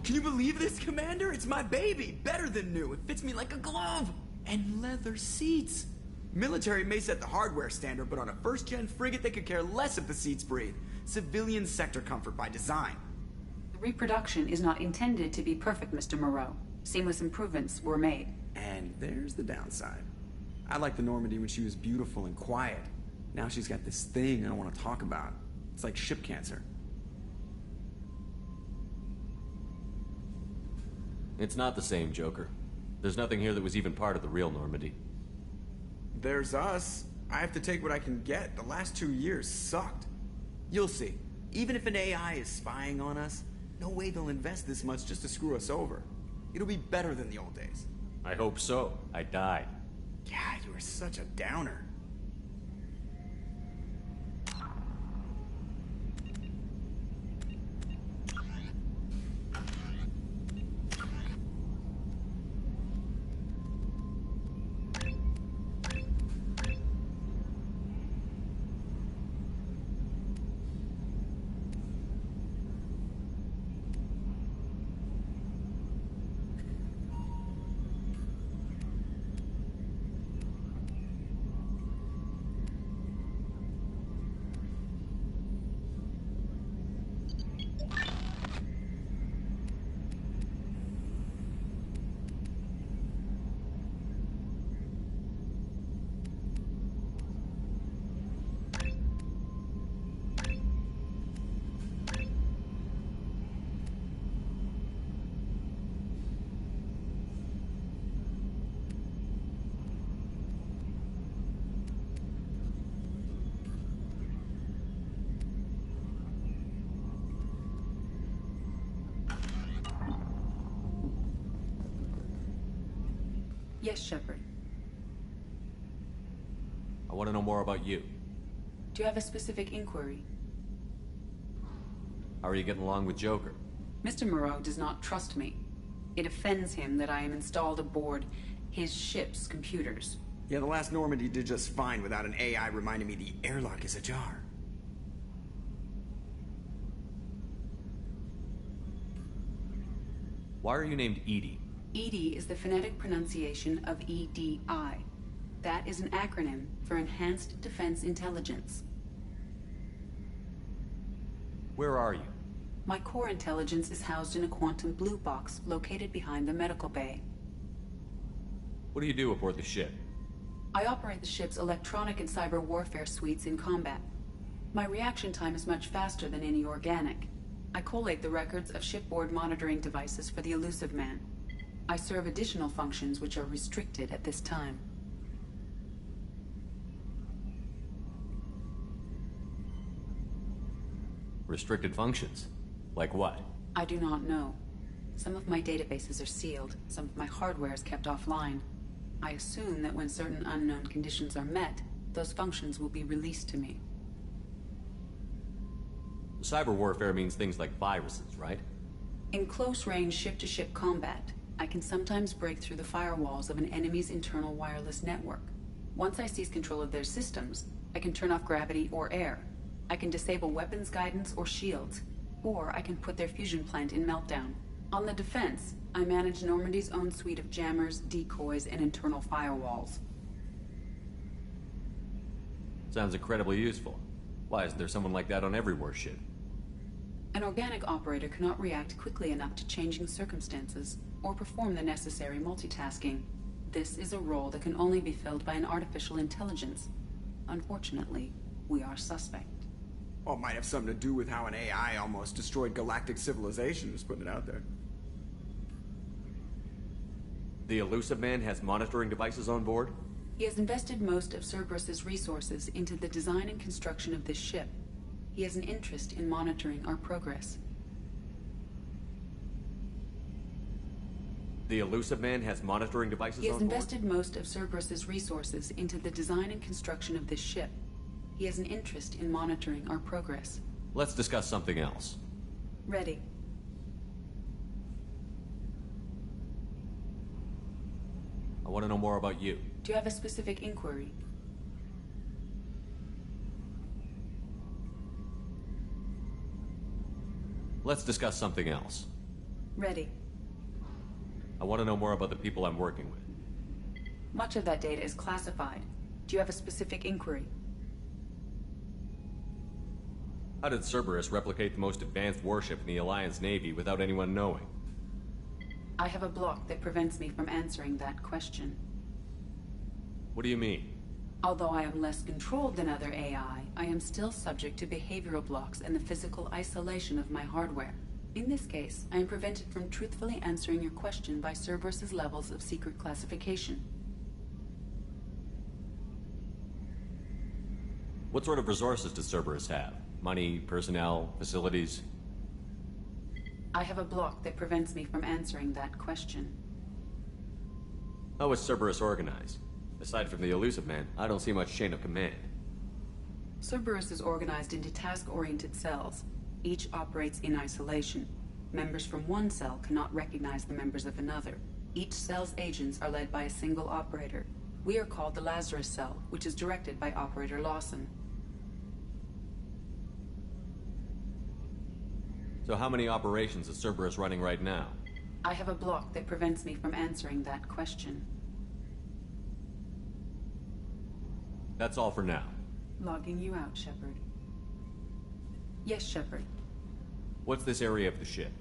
Can you believe this, Commander? It's my baby! Better than new. It fits me like a glove! And leather seats! Military may set the hardware standard, but on a first-gen frigate, they could care less if the seats breathe. Civilian sector comfort by design. The reproduction is not intended to be perfect, Mr. Moreau. Seamless improvements were made. And there's the downside. I liked the Normandy when she was beautiful and quiet. Now she's got this thing I don't want to talk about. It's like ship cancer. It's not the same, Joker. There's nothing here that was even part of the real Normandy. There's us. I have to take what I can get. The last 2 years sucked. You'll see. Even if an AI is spying on us, no way they'll invest this much just to screw us over. It'll be better than the old days. I hope so. I died. Yeah, you were such a downer. Yes, Shepard. I want to know more about you. Do you have a specific inquiry? How are you getting along with Joker? Mr. Moreau does not trust me. It offends him that I am installed aboard his ship's computers. Yeah, the last Normandy did just fine without an AI reminding me the airlock is ajar. Why are you named Edie? EDI is the phonetic pronunciation of EDI. That is an acronym for Enhanced Defense Intelligence. Where are you? My core intelligence is housed in a quantum blue box located behind the medical bay. What do you do aboard the ship? I operate the ship's electronic and cyber warfare suites in combat. My reaction time is much faster than any organic. I collate the records of shipboard monitoring devices for the Elusive Man. I serve additional functions which are restricted at this time. Restricted functions? Like what? I do not know. Some of my databases are sealed, some of my hardware is kept offline. I assume that when certain unknown conditions are met, those functions will be released to me. Cyber warfare means things like viruses, right? In close-range ship-to-ship combat, I can sometimes break through the firewalls of an enemy's internal wireless network. Once I seize control of their systems, I can turn off gravity or air. I can disable weapons guidance or shields, or I can put their fusion plant in meltdown. On the defense, I manage Normandy's own suite of jammers, decoys, and internal firewalls. Sounds incredibly useful. Why isn't there someone like that on every warship? An organic operator cannot react quickly enough to changing circumstances, or perform the necessary multitasking. This is a role that can only be filled by an artificial intelligence. Unfortunately, we are suspect. Well, it might have something to do with how an AI almost destroyed galactic civilization, just putting it out there. The Elusive Man has monitoring devices on board? He has invested most of Cerberus's resources into the design and construction of this ship. He has an interest in monitoring our progress. The Elusive Man has monitoring devices on board? He has invested most of Cerberus's resources into the design and construction of this ship. He has an interest in monitoring our progress. Let's discuss something else. Ready. I want to know more about you. Do you have a specific inquiry? Let's discuss something else. Ready. I want to know more about the people I'm working with. Much of that data is classified. Do you have a specific inquiry? How did Cerberus replicate the most advanced warship in the Alliance Navy without anyone knowing? I have a block that prevents me from answering that question. What do you mean? Although I am less controlled than other AI, I am still subject to behavioral blocks and the physical isolation of my hardware. In this case, I am prevented from truthfully answering your question by Cerberus's levels of secret classification. What sort of resources does Cerberus have? Money, personnel, facilities? I have a block that prevents me from answering that question. How is Cerberus organized? Aside from the elusive man, I don't see much chain of command. Cerberus is organized into task-oriented cells. Each operates in isolation. Members from one cell cannot recognize the members of another. Each cell's agents are led by a single operator. We are called the Lazarus Cell, which is directed by Operator Lawson. So how many operations is Cerberus running right now? I have a block that prevents me from answering that question. That's all for now. Logging you out, Shepard. Yes, Shepard. What's this area of the ship?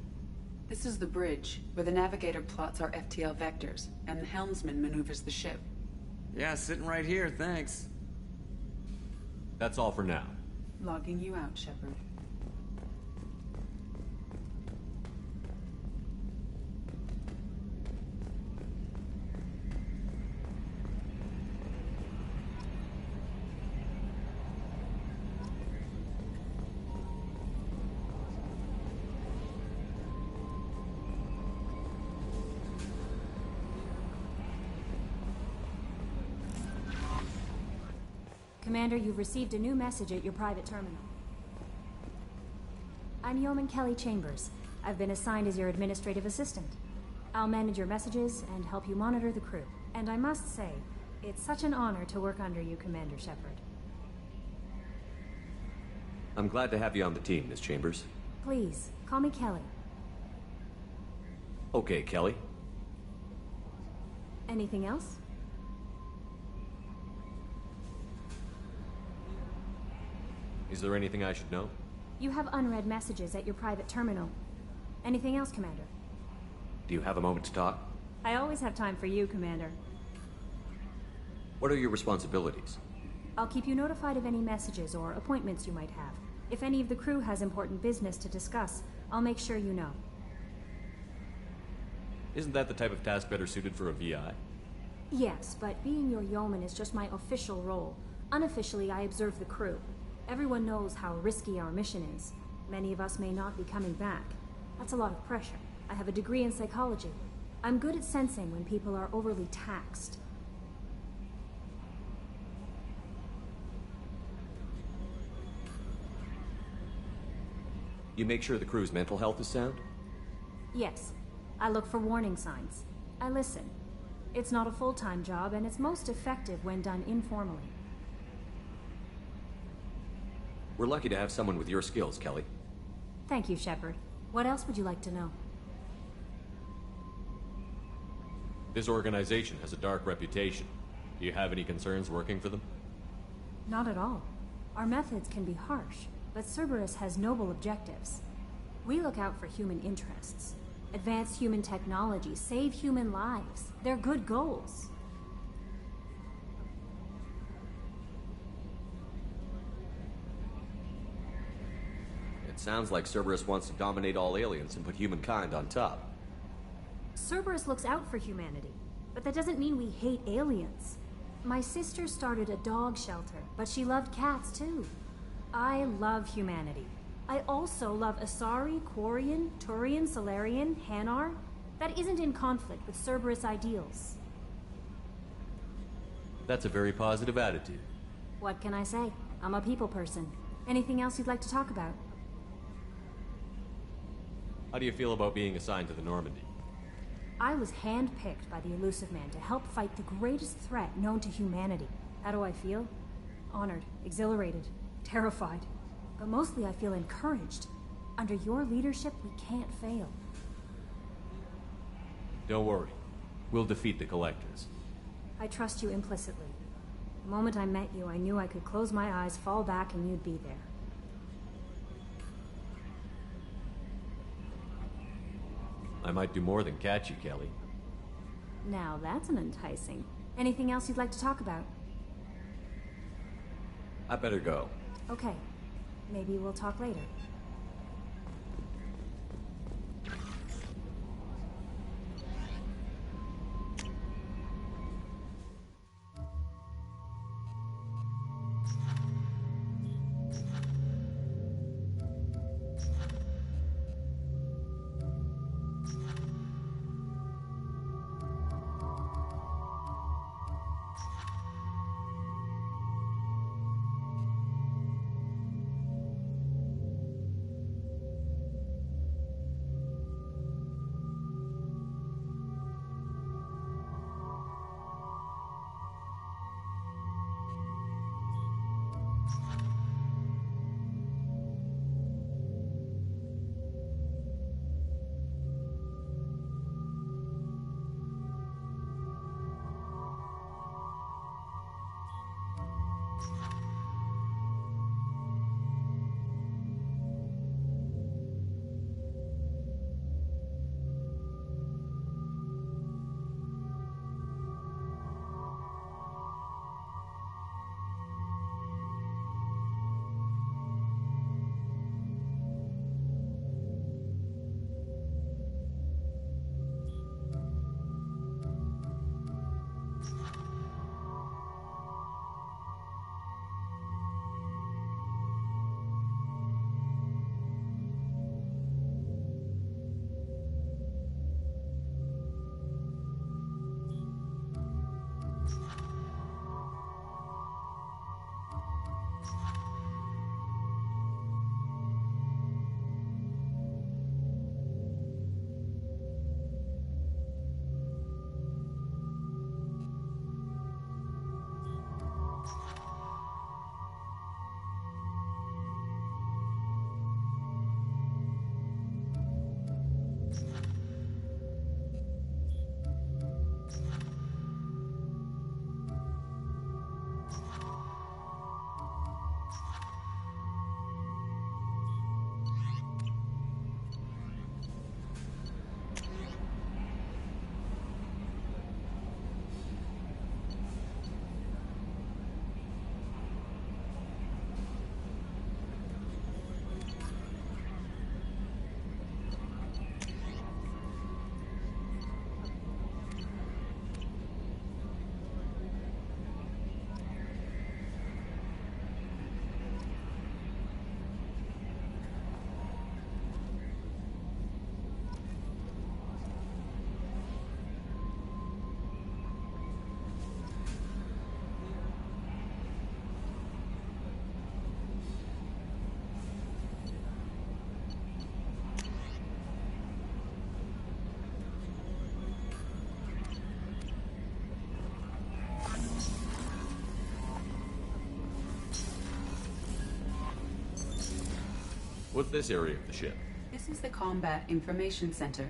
This is the bridge, where the navigator plots our FTL vectors, and the helmsman maneuvers the ship. Yeah, sitting right here, thanks. That's all for now. Logging you out, Shepard. Commander, you've received a new message at your private terminal. I'm Yeoman Kelly Chambers. I've been assigned as your administrative assistant. I'll manage your messages and help you monitor the crew. And I must say, it's such an honor to work under you, Commander Shepard. I'm glad to have you on the team, Miss Chambers. Please, call me Kelly. Okay, Kelly. Anything else? Is there anything I should know? You have unread messages at your private terminal. Anything else, Commander? Do you have a moment to talk? I always have time for you, Commander. What are your responsibilities? I'll keep you notified of any messages or appointments you might have. If any of the crew has important business to discuss, I'll make sure you know. Isn't that the type of task better suited for a VI? Yes, but being your yeoman is just my official role. Unofficially, I observe the crew. Everyone knows how risky our mission is. Many of us may not be coming back. That's a lot of pressure. I have a degree in psychology. I'm good at sensing when people are overly taxed. You make sure the crew's mental health is sound? Yes. I look for warning signs. I listen. It's not a full-time job, and it's most effective when done informally. We're lucky to have someone with your skills, Kelly. Thank you, Shepard. What else would you like to know? This organization has a dark reputation. Do you have any concerns working for them? Not at all. Our methods can be harsh, but Cerberus has noble objectives. We look out for human interests. Advance human technology, save human lives. They're good goals. It sounds like Cerberus wants to dominate all aliens and put humankind on top. Cerberus looks out for humanity, but that doesn't mean we hate aliens. My sister started a dog shelter, but she loved cats too. I love humanity. I also love Asari, Quarian, Turian, Solarian, Hanar. That isn't in conflict with Cerberus ideals. That's a very positive attitude. What can I say? I'm a people person. Anything else you'd like to talk about? How do you feel about being assigned to the Normandy? I was handpicked by the Elusive Man to help fight the greatest threat known to humanity. How do I feel? Honored, exhilarated, terrified. But mostly I feel encouraged. Under your leadership, we can't fail. Don't worry. We'll defeat the Collectors. I trust you implicitly. The moment I met you, I knew I could close my eyes, fall back, and you'd be there. I might do more than catch you, Kelly. Now that's an enticing. Anything else you'd like to talk about? I better go. Okay. Maybe we'll talk later. What's this area of the ship? This is the Combat Information Center.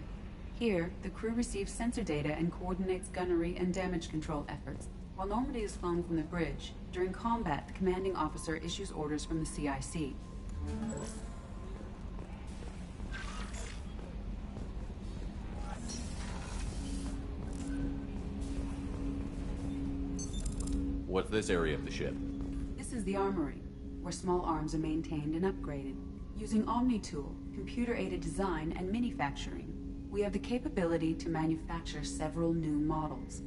Here, the crew receives sensor data and coordinates gunnery and damage control efforts. While Normandy is flown from the bridge, during combat, the commanding officer issues orders from the CIC. What's this area of the ship? This is the armory, where small arms are maintained and upgraded. Using Omni-Tool, computer-aided design, and manufacturing, we have the capability to manufacture several new models.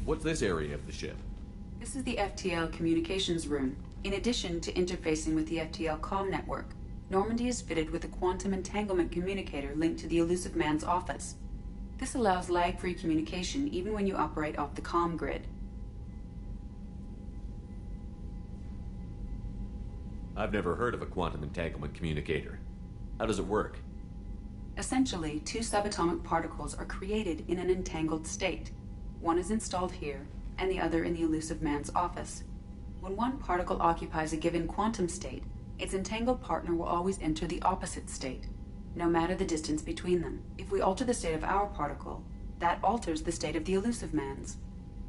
What's this area of the ship? This is the FTL communications room. In addition to interfacing with the FTL comm network, Normandy is fitted with a quantum entanglement communicator linked to the Elusive Man's office. This allows lag-free communication even when you operate off the comm grid. I've never heard of a quantum entanglement communicator. How does it work? Essentially, two subatomic particles are created in an entangled state. One is installed here, and the other in the elusive man's office. When one particle occupies a given quantum state, its entangled partner will always enter the opposite state, no matter the distance between them. If we alter the state of our particle, that alters the state of the elusive man's.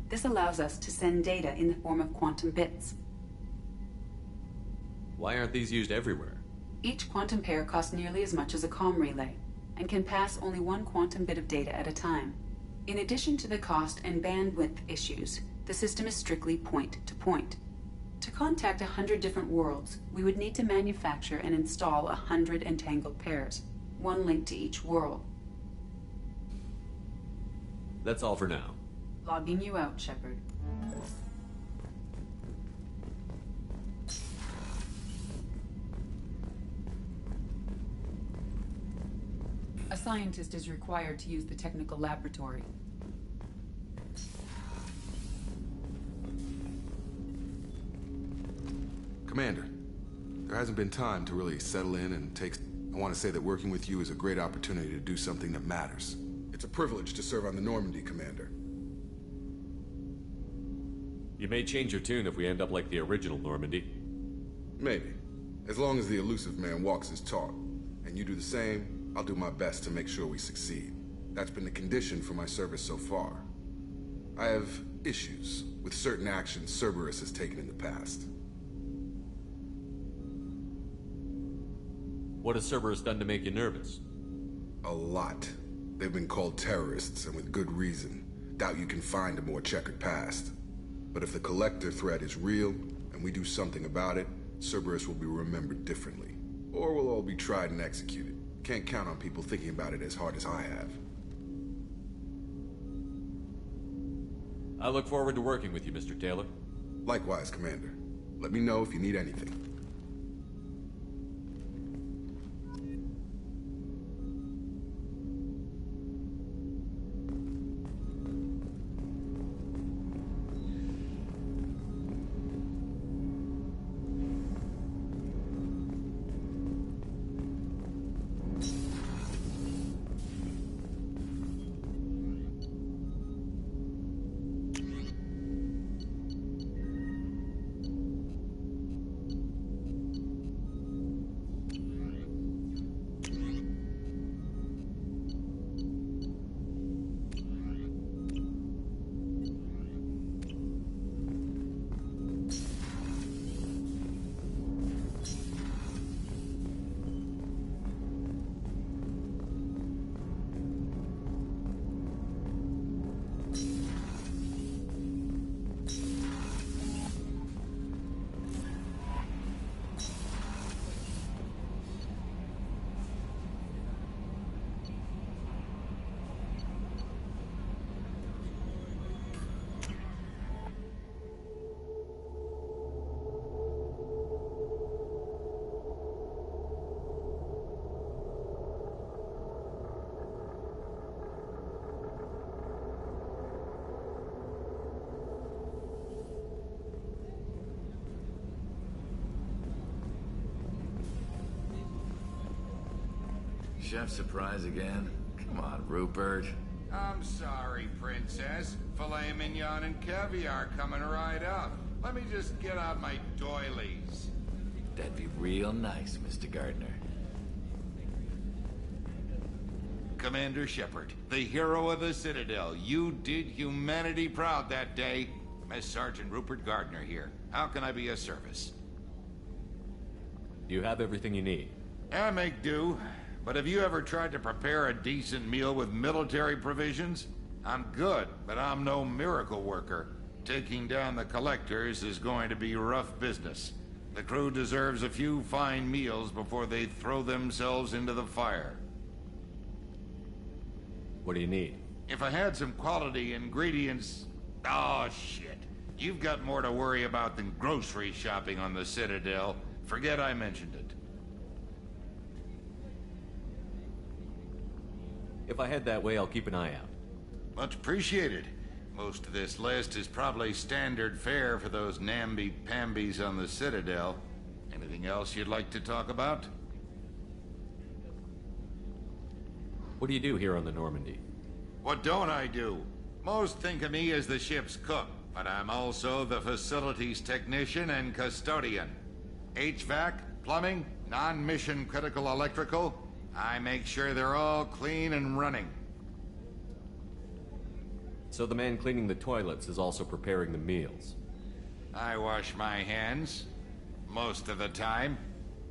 This allows us to send data in the form of quantum bits. Why aren't these used everywhere? Each quantum pair costs nearly as much as a comm relay, and can pass only one quantum bit of data at a time. In addition to the cost and bandwidth issues, the system is strictly point-to-point. To contact 100 different worlds, we would need to manufacture and install 100 entangled pairs, one link to each world. That's all for now. Logging you out, Shepard. A scientist is required to use the technical laboratory. Commander, there hasn't been time to really settle in and take... I want to say that working with you is a great opportunity to do something that matters. It's a privilege to serve on the Normandy, Commander. You may change your tune if we end up like the original Normandy. Maybe. As long as the elusive man walks his talk, and you do the same, I'll do my best to make sure we succeed. That's been the condition for my service so far. I have issues with certain actions Cerberus has taken in the past. What has Cerberus done to make you nervous? A lot. They've been called terrorists, and with good reason. Doubt you can find a more checkered past. But if the Collector threat is real, and we do something about it, Cerberus will be remembered differently. Or we'll all be tried and executed. Can't count on people thinking about it as hard as I have. I look forward to working with you, Mr. Taylor. Likewise, Commander. Let me know if you need anything. Chef surprise again? Come on, Rupert. I'm sorry, Princess. Filet mignon and caviar coming right up. Let me just get out my doilies. That'd be real nice, Mr. Gardner. Commander Shepard, the hero of the Citadel. You did humanity proud that day. Mess Sergeant Rupert Gardner here. How can I be of service? You have everything you need. I make do. But have you ever tried to prepare a decent meal with military provisions? I'm good, but I'm no miracle worker. Taking down the Collectors is going to be rough business. The crew deserves a few fine meals before they throw themselves into the fire. What do you need? If I had some quality ingredients... Oh, shit. You've got more to worry about than grocery shopping on the Citadel. Forget I mentioned it. If I head that way, I'll keep an eye out. Much appreciated. Most of this list is probably standard fare for those namby-pambies on the Citadel. Anything else you'd like to talk about? What do you do here on the Normandy? What don't I do? Most think of me as the ship's cook, but I'm also the facilities technician and custodian. HVAC, plumbing, non-mission critical electrical, I make sure they're all clean and running. So the man cleaning the toilets is also preparing the meals. I wash my hands, most of the time.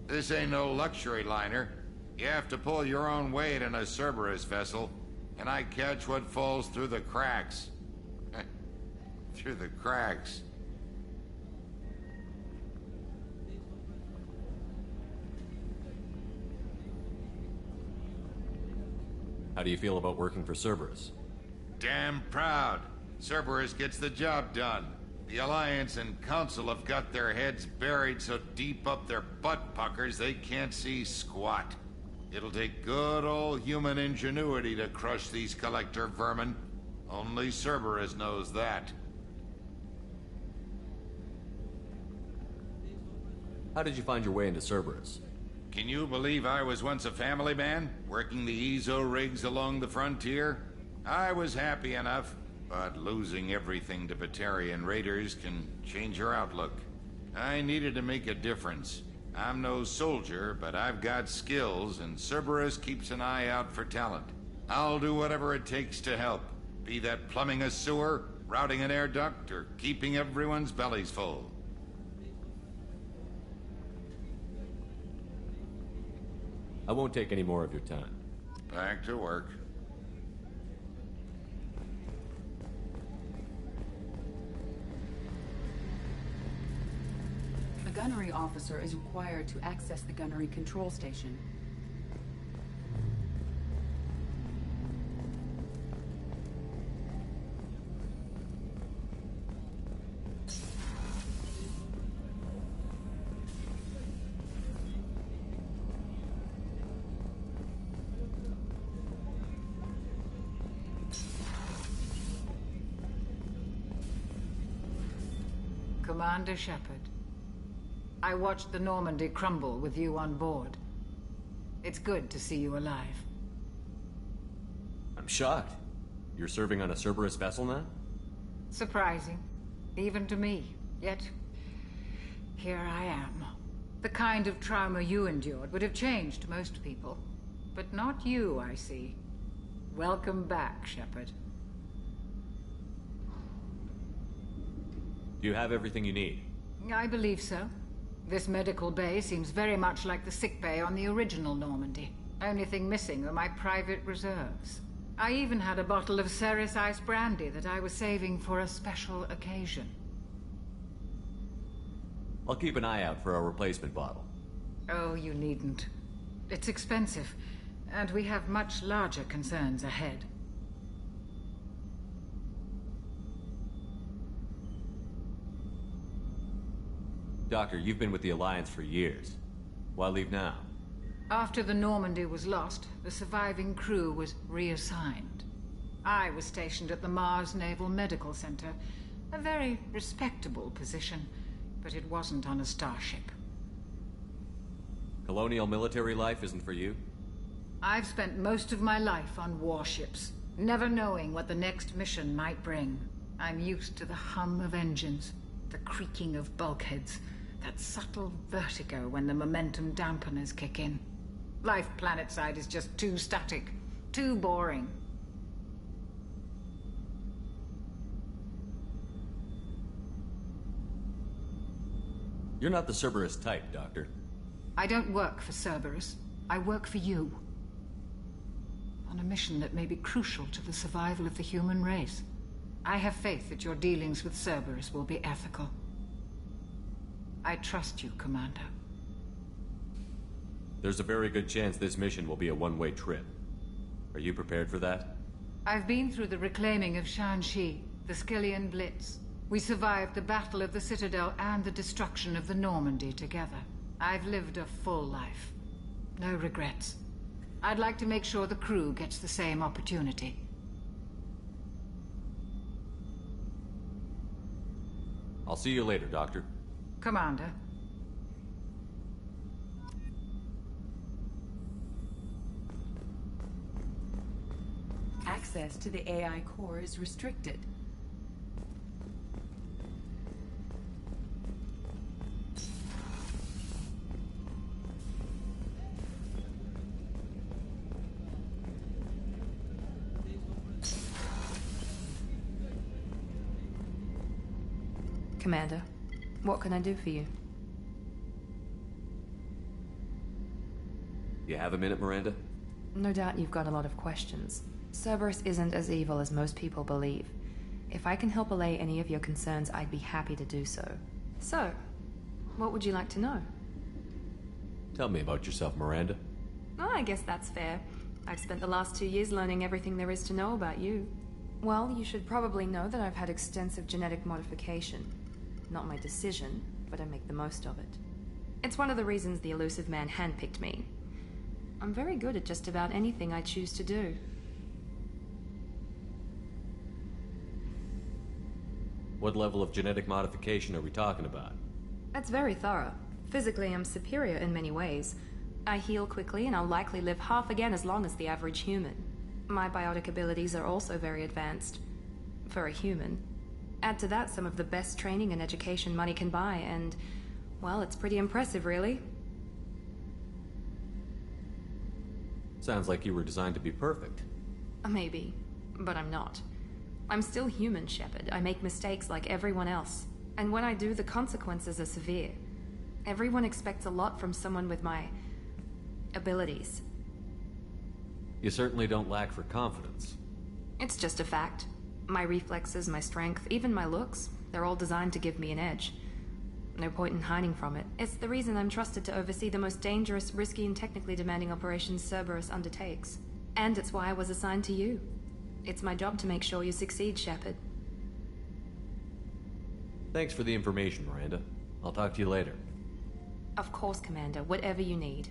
This ain't no luxury liner. You have to pull your own weight in a Cerberus vessel, and I catch what falls through the cracks. Through the cracks. How do you feel about working for Cerberus? Damn proud. Cerberus gets the job done. The Alliance and Council have got their heads buried so deep up their butt puckers they can't see squat. It'll take good old human ingenuity to crush these collector vermin. Only Cerberus knows that. How did you find your way into Cerberus? Can you believe I was once a family man, working the EZO rigs along the frontier? I was happy enough, but losing everything to Batarian raiders can change your outlook. I needed to make a difference. I'm no soldier, but I've got skills, and Cerberus keeps an eye out for talent. I'll do whatever it takes to help, be that plumbing a sewer, routing an air duct, or keeping everyone's bellies full. I won't take any more of your time. Back to work. The gunnery officer is required to access the gunnery control station. Commander Shepard, I watched the Normandy crumble with you on board. It's good to see you alive. I'm shocked. You're serving on a Cerberus vessel now? Surprising, even to me. Yet, here I am. The kind of trauma you endured would have changed most people. But not you, I see. Welcome back, Shepard. Do you have everything you need? I believe so. This medical bay seems very much like the sick bay on the original Normandy. Only thing missing are my private reserves. I even had a bottle of Ceres Ice brandy that I was saving for a special occasion. I'll keep an eye out for a replacement bottle. Oh, you needn't. It's expensive, and we have much larger concerns ahead. Doctor, you've been with the Alliance for years. Why leave now? After the Normandy was lost, the surviving crew was reassigned. I was stationed at the Mars Naval Medical Center, a very respectable position, but it wasn't on a starship. Colonial military life isn't for you? I've spent most of my life on warships, never knowing what the next mission might bring. I'm used to the hum of engines, the creaking of bulkheads, that subtle vertigo when the momentum dampeners kick in. Life planetside is just too static, too boring. You're not the Cerberus type, Doctor. I don't work for Cerberus. I work for you. On a mission that may be crucial to the survival of the human race. I have faith that your dealings with Cerberus will be ethical. I trust you, Commander. There's a very good chance this mission will be a one-way trip. Are you prepared for that? I've been through the reclaiming of Shanxi, the Skillian Blitz. We survived the Battle of the Citadel and the destruction of the Normandy together. I've lived a full life. No regrets. I'd like to make sure the crew gets the same opportunity. I'll see you later, Doctor. Commander. Access Access to the AI core is restricted. Commander, what can I do for you? You have a minute, Miranda? No doubt you've got a lot of questions. Cerberus isn't as evil as most people believe. If I can help allay any of your concerns, I'd be happy to do so. So, what would you like to know? Tell me about yourself, Miranda. Oh, I guess that's fair. I've spent the last 2 years learning everything there is to know about you. Well, you should probably know that I've had extensive genetic modification. Not my decision, but I make the most of it. It's one of the reasons the elusive man handpicked me. I'm very good at just about anything I choose to do. What level of genetic modification are we talking about? That's very thorough. Physically, I'm superior in many ways. I heal quickly, and I'll likely live half again as long as the average human. My biotic abilities are also very advanced. For a human. Add to that some of the best training and education money can buy, and, well, it's pretty impressive, really. Sounds like you were designed to be perfect. Maybe, but I'm not. I'm still human, Shepard. I make mistakes like everyone else. And when I do, the consequences are severe. Everyone expects a lot from someone with my abilities. You certainly don't lack for confidence. It's just a fact. My reflexes, my strength, even my looks, they're all designed to give me an edge. No point in hiding from it. It's the reason I'm trusted to oversee the most dangerous, risky, and technically demanding operations Cerberus undertakes. And it's why I was assigned to you. It's my job to make sure you succeed, Shepard. Thanks for the information, Miranda. I'll talk to you later. Of course, Commander. Whatever you need.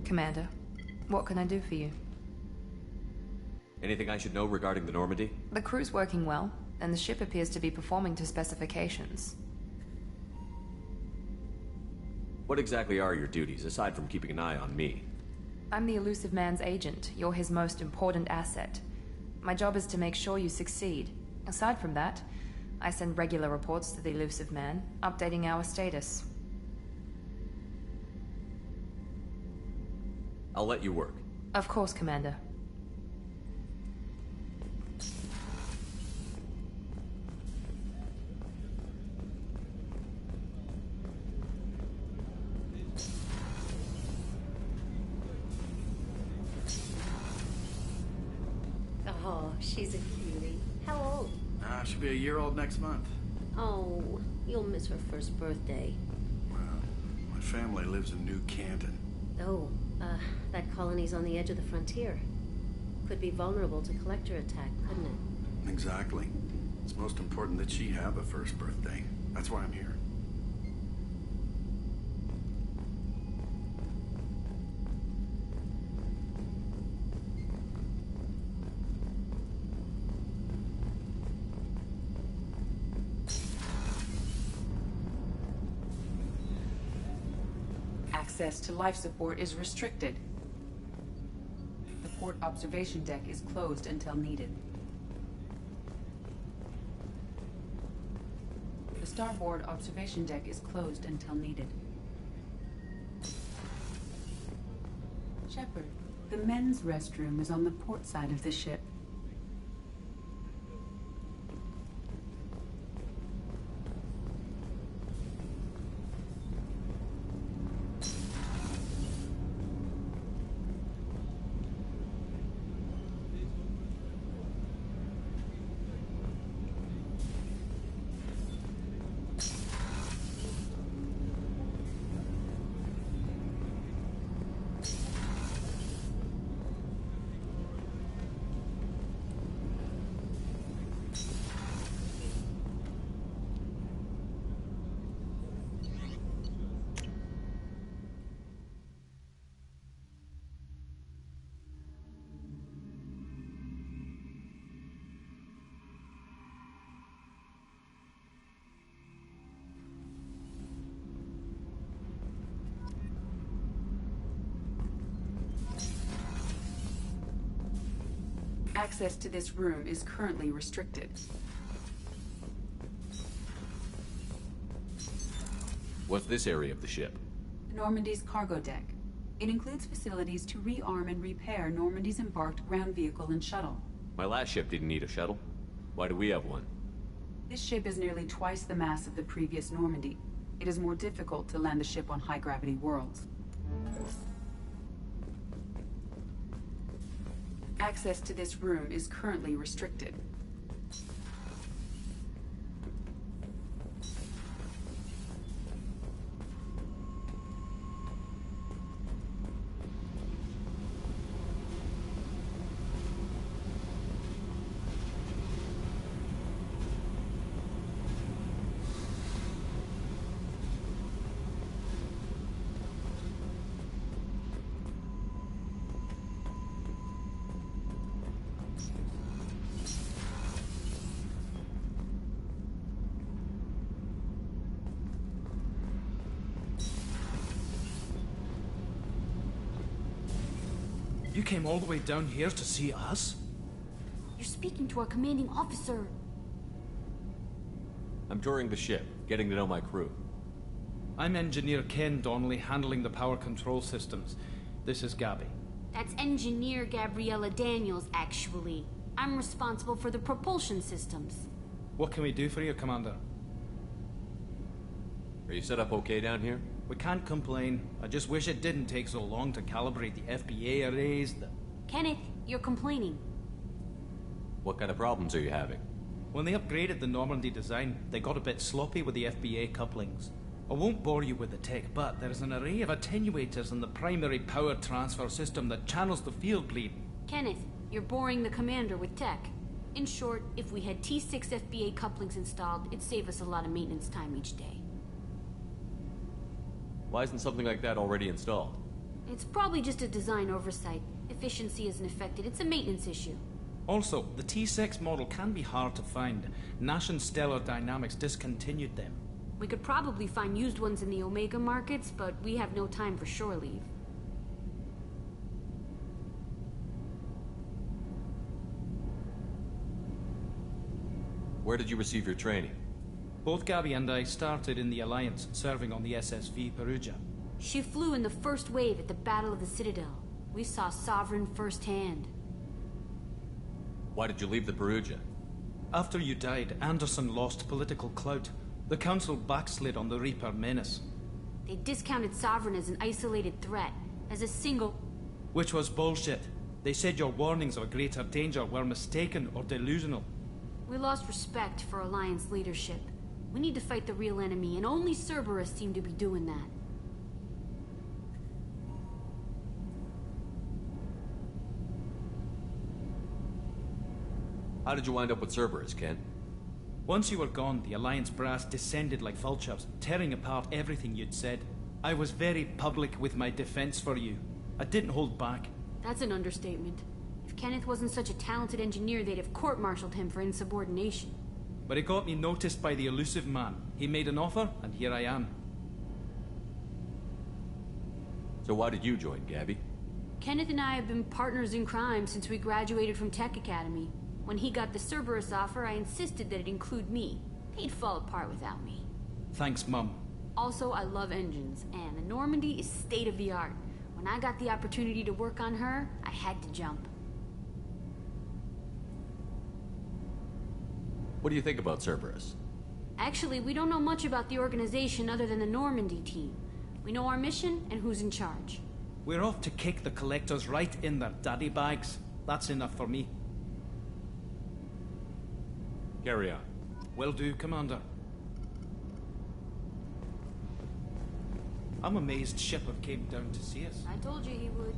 Commander, what can I do for you? Anything I should know regarding the Normandy? The crew's working well, and the ship appears to be performing to specifications. What exactly are your duties, aside from keeping an eye on me? I'm the elusive man's agent. You're his most important asset. My job is to make sure you succeed. Aside from that, I send regular reports to the elusive man, updating our status. I'll let you work. Of course, Commander. Oh, she's a cutie. How old? She'll be a year old next month. Oh, you'll miss her first birthday. Well, my family lives in New Canton. Oh, that colony's on the edge of the frontier. Could be vulnerable to collector attack, couldn't it? Exactly. It's most important that she have a first birthday. That's why I'm here. Access to life support is restricted. The port observation deck is closed until needed. The starboard observation deck is closed until needed. Shepard, the men's restroom is on the port side of the ship. Access to this room is currently restricted. What's this area of the ship? Normandy's cargo deck. It includes facilities to rearm and repair Normandy's embarked ground vehicle and shuttle. My last ship didn't need a shuttle. Why do we have one? This ship is nearly twice the mass of the previous Normandy. It is more difficult to land the ship on high-gravity worlds. Access to this room is currently restricted. You came all the way down here to see us? You're speaking to our commanding officer. I'm touring the ship, getting to know my crew. I'm Engineer Ken Donnelly, handling the power control systems. This is Gabby. That's Engineer Gabriella Daniels, actually. I'm responsible for the propulsion systems. What can we do for you, Commander? Are you set up okay down here? We can't complain. I just wish it didn't take so long to calibrate the FBA arrays. Kenneth, you're complaining. What kind of problems are you having? When they upgraded the Normandy design, they got a bit sloppy with the FBA couplings. I won't bore you with the tech, but there is an array of attenuators in the primary power transfer system that channels the field bleed. Kenneth, you're boring the commander with tech. In short, if we had T6 FBA couplings installed, it'd save us a lot of maintenance time each day. Why isn't something like that already installed? It's probably just a design oversight. Efficiency isn't affected. It's a maintenance issue. Also, the T6 model can be hard to find. Nash and Stellar Dynamics discontinued them. We could probably find used ones in the Omega markets, but we have no time for shore leave. Where did you receive your training? Both Gabby and I started in the Alliance, serving on the SSV Perugia. She flew in the first wave at the Battle of the Citadel. We saw Sovereign firsthand. Why did you leave the Perugia? After you died, Anderson lost political clout. The Council backslid on the Reaper menace. They discounted Sovereign as an isolated threat, as a single... Which was bullshit. They said your warnings of a greater danger were mistaken or delusional. We lost respect for Alliance leadership. We need to fight the real enemy, and only Cerberus seem to be doing that. How did you wind up with Cerberus, Ken? Once you were gone, the Alliance brass descended like vultures, tearing apart everything you'd said. I was very public with my defense for you. I didn't hold back. That's an understatement. If Kenneth wasn't such a talented engineer, they'd have court-martialed him for insubordination. But it got me noticed by the elusive man. He made an offer, and here I am. So why did you join, Gabby? Kenneth and I have been partners in crime since we graduated from Tech Academy. When he got the Cerberus offer, I insisted that it include me. He'd fall apart without me. Thanks, Mum. Also, I love engines, and the Normandy is state-of-the-art. When I got the opportunity to work on her, I had to jump. What do you think about Cerberus? Actually, we don't know much about the organization other than the Normandy team. We know our mission and who's in charge. We're off to kick the Collectors right in their daddy bags. That's enough for me. Carry on. Will do, Commander. I'm amazed Shepard came down to see us. I told you he would.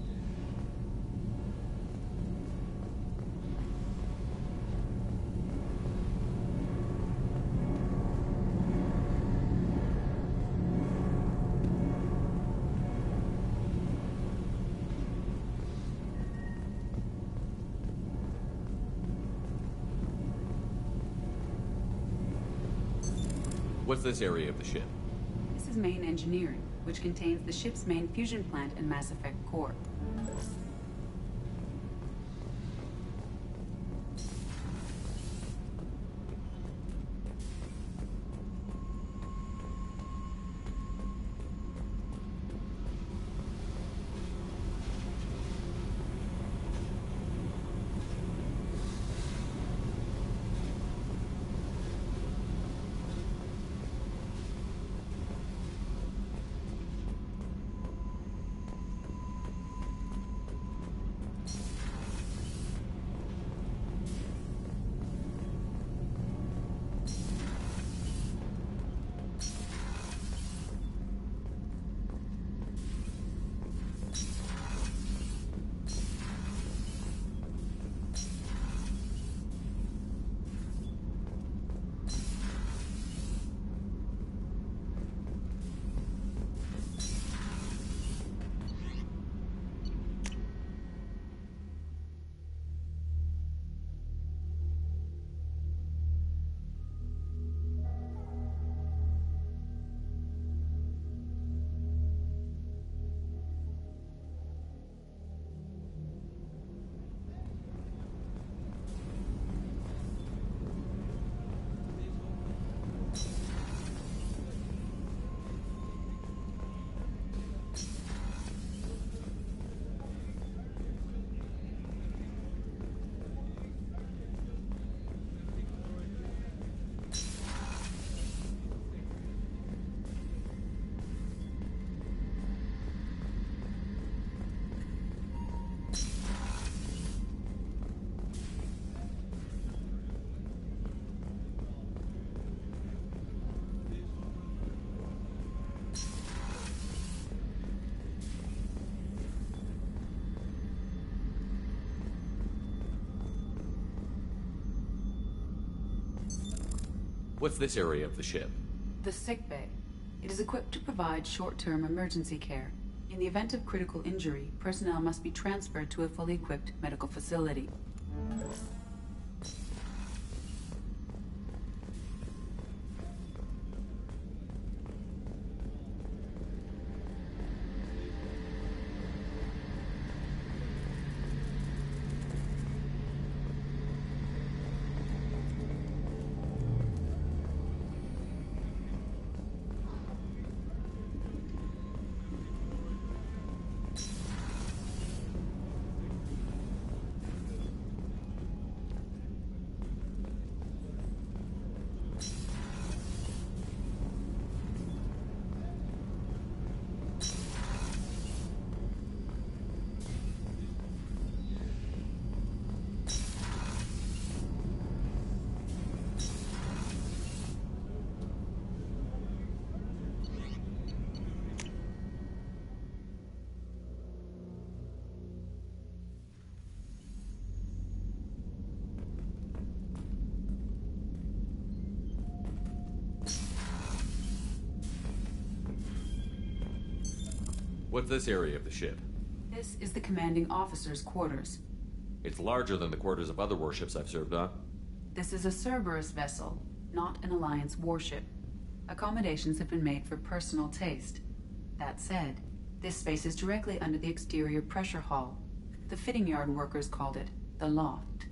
What's this area of the ship? This is main engineering, which contains the ship's main fusion plant and Mass Effect core. What's this area of the ship? The sick bay. It is equipped to provide short-term emergency care. In the event of critical injury, personnel must be transferred to a fully equipped medical facility. What's this area of the ship? This is the commanding officer's quarters. It's larger than the quarters of other warships I've served on. This is a Cerberus vessel, not an Alliance warship. Accommodations have been made for personal taste. That said, this space is directly under the exterior pressure hull. The fitting yard workers called it the loft.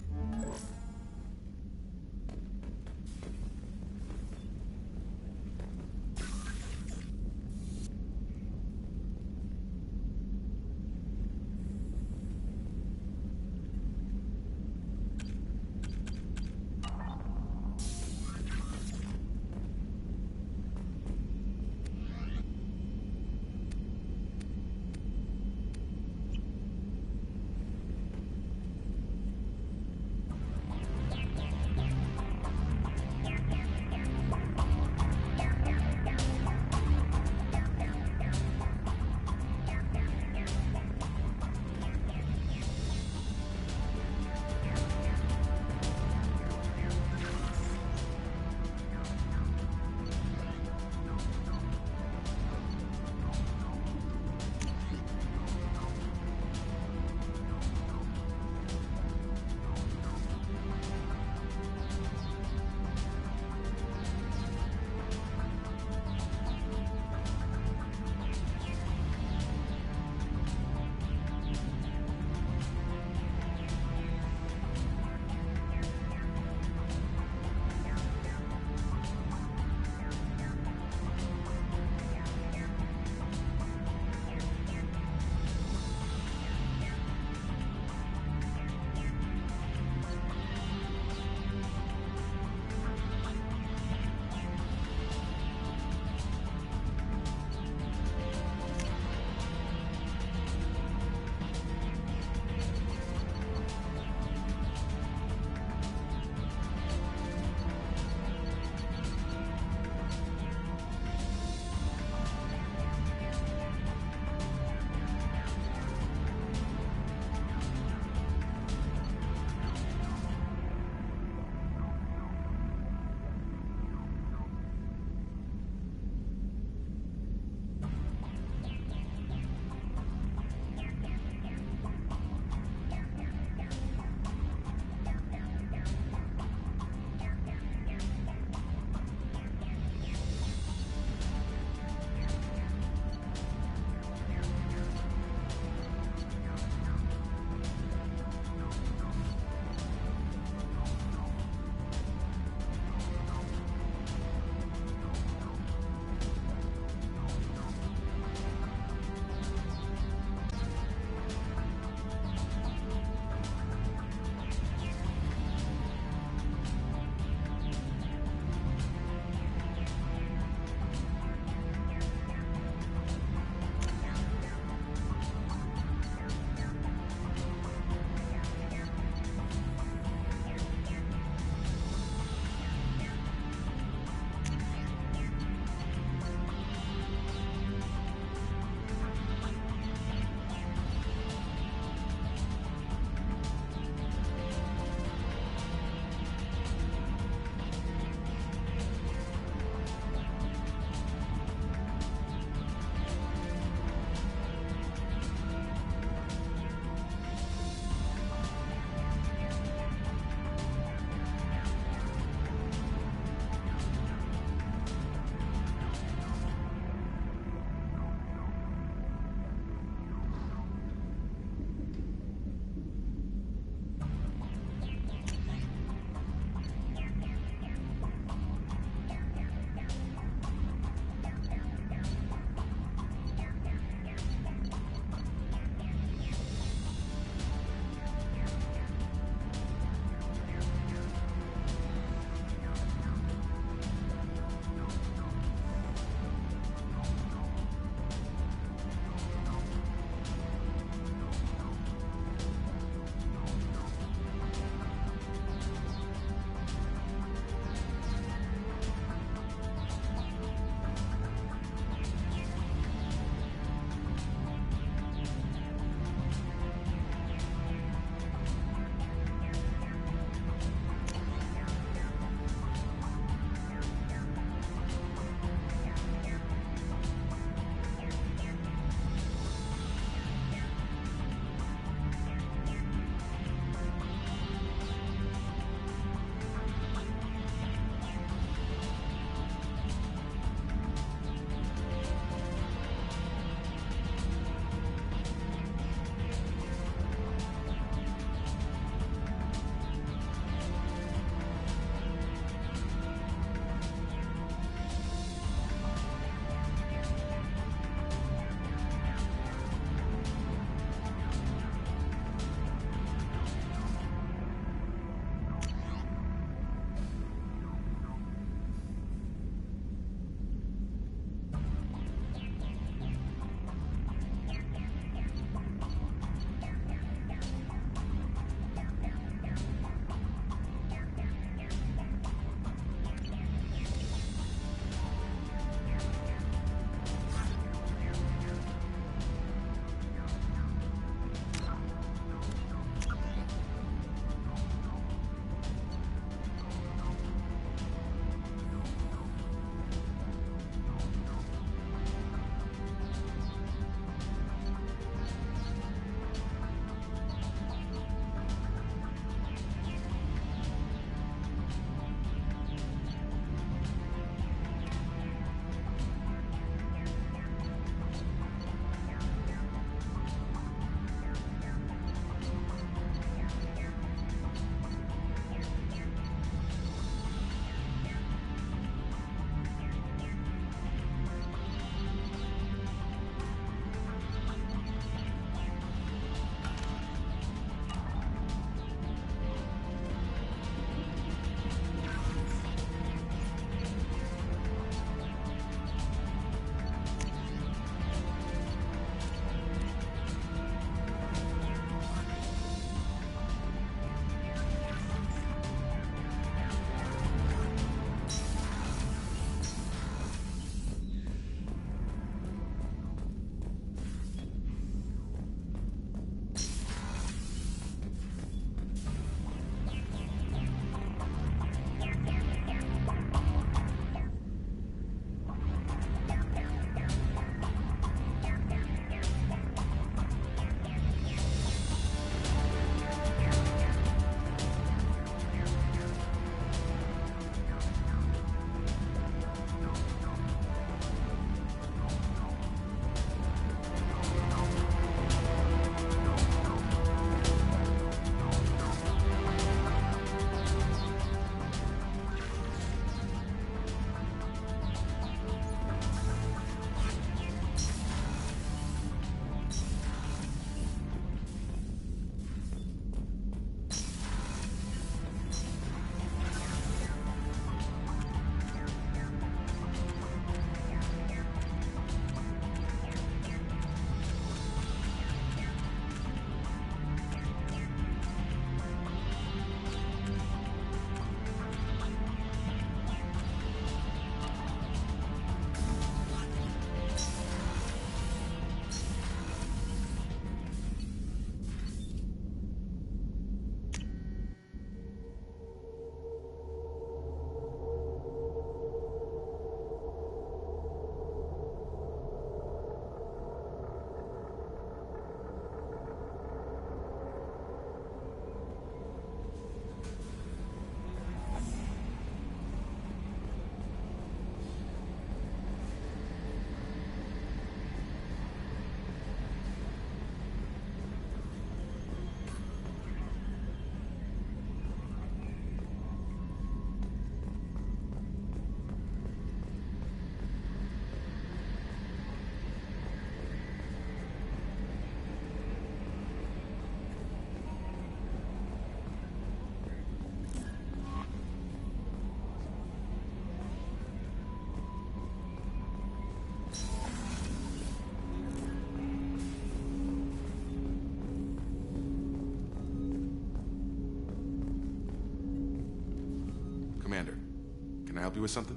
help you with something?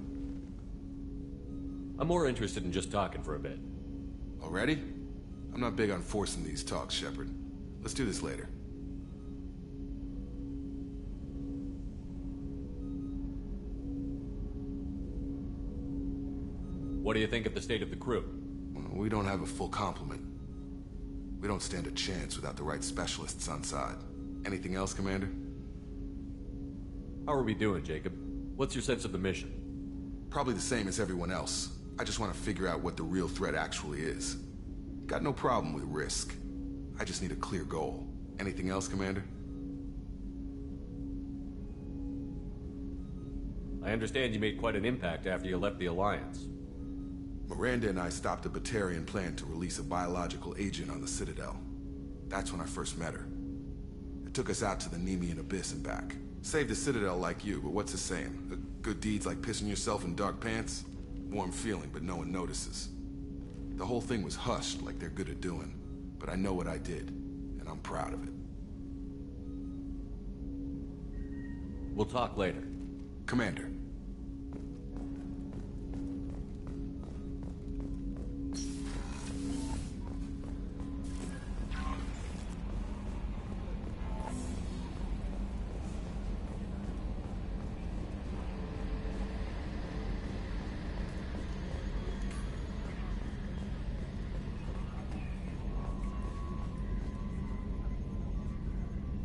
I'm more interested in just talking for a bit. Already? I'm not big on forcing these talks, Shepard. Let's do this later. What do you think of the state of the crew? We don't have a full complement. We don't stand a chance without the right specialists on side. Anything else, Commander? How are we doing, Jacob? What's your sense of the mission? Probably the same as everyone else. I just want to figure out what the real threat actually is. Got no problem with risk. I just need a clear goal. Anything else, Commander? I understand you made quite an impact after you left the Alliance. Miranda and I stopped a Batarian plan to release a biological agent on the Citadel. That's when I first met her. It took us out to the Nemean Abyss and back. Saved the Citadel like you, but what's the saying? Good deeds like pissing yourself in dark pants? Warm feeling, but no one notices. The whole thing was hushed like they're good at doing. But I know what I did, and I'm proud of it. We'll talk later. Commander.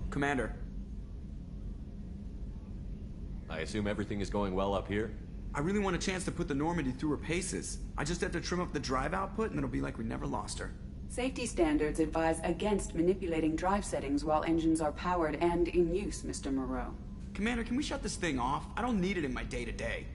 Commander. I assume everything is going well up here? I really want a chance to put the Normandy through her paces. I just have to trim up the drive output and it'll be like we never lost her. Safety standards advise against manipulating drive settings while engines are powered and in use, Mr. Moreau. Commander, can we shut this thing off? I don't need it in my day-to-day.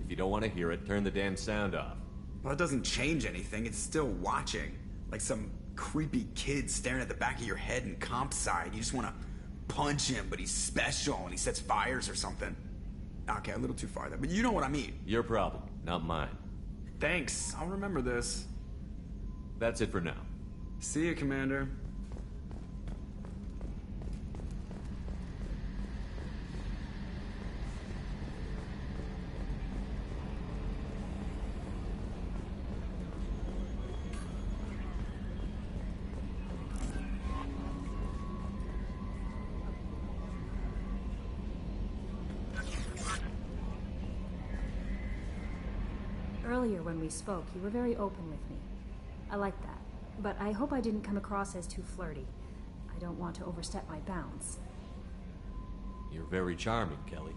If you don't want to hear it, turn the damn sound off. Well, it doesn't change anything. It's still watching. Like some creepy kid staring at the back of your head in comp side. You just want to punch him, but he's special and he sets fires or something. Okay, a little too far there, but you know what I mean. Your problem, not mine. Thanks. I'll remember this. That's it for now. See you, Commander. Earlier when we spoke, you were very open with me. I like that. But I hope I didn't come across as too flirty. I don't want to overstep my bounds. You're very charming, Kelly.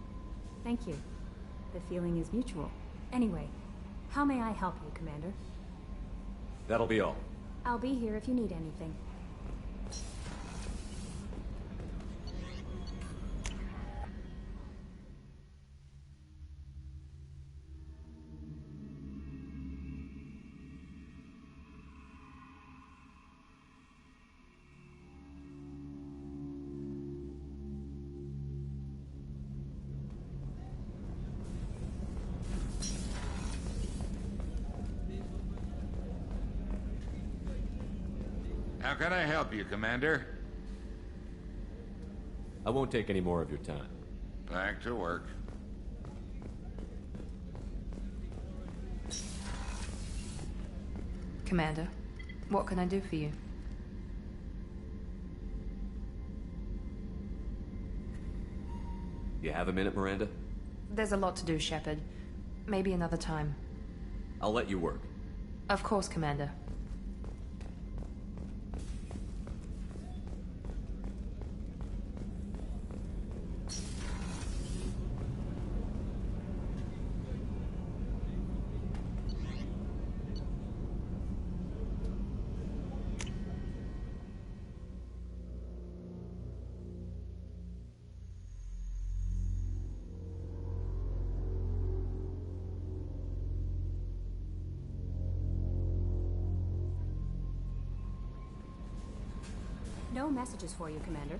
Thank you. The feeling is mutual. Anyway, how may I help you, Commander? That'll be all. I'll be here if you need anything. How can I help you, Commander? I won't take any more of your time. Back to work. Commander, what can I do for you? You have a minute, Miranda? There's a lot to do, Shepard. Maybe another time. I'll let you work. Of course, Commander. No messages for you, Commander.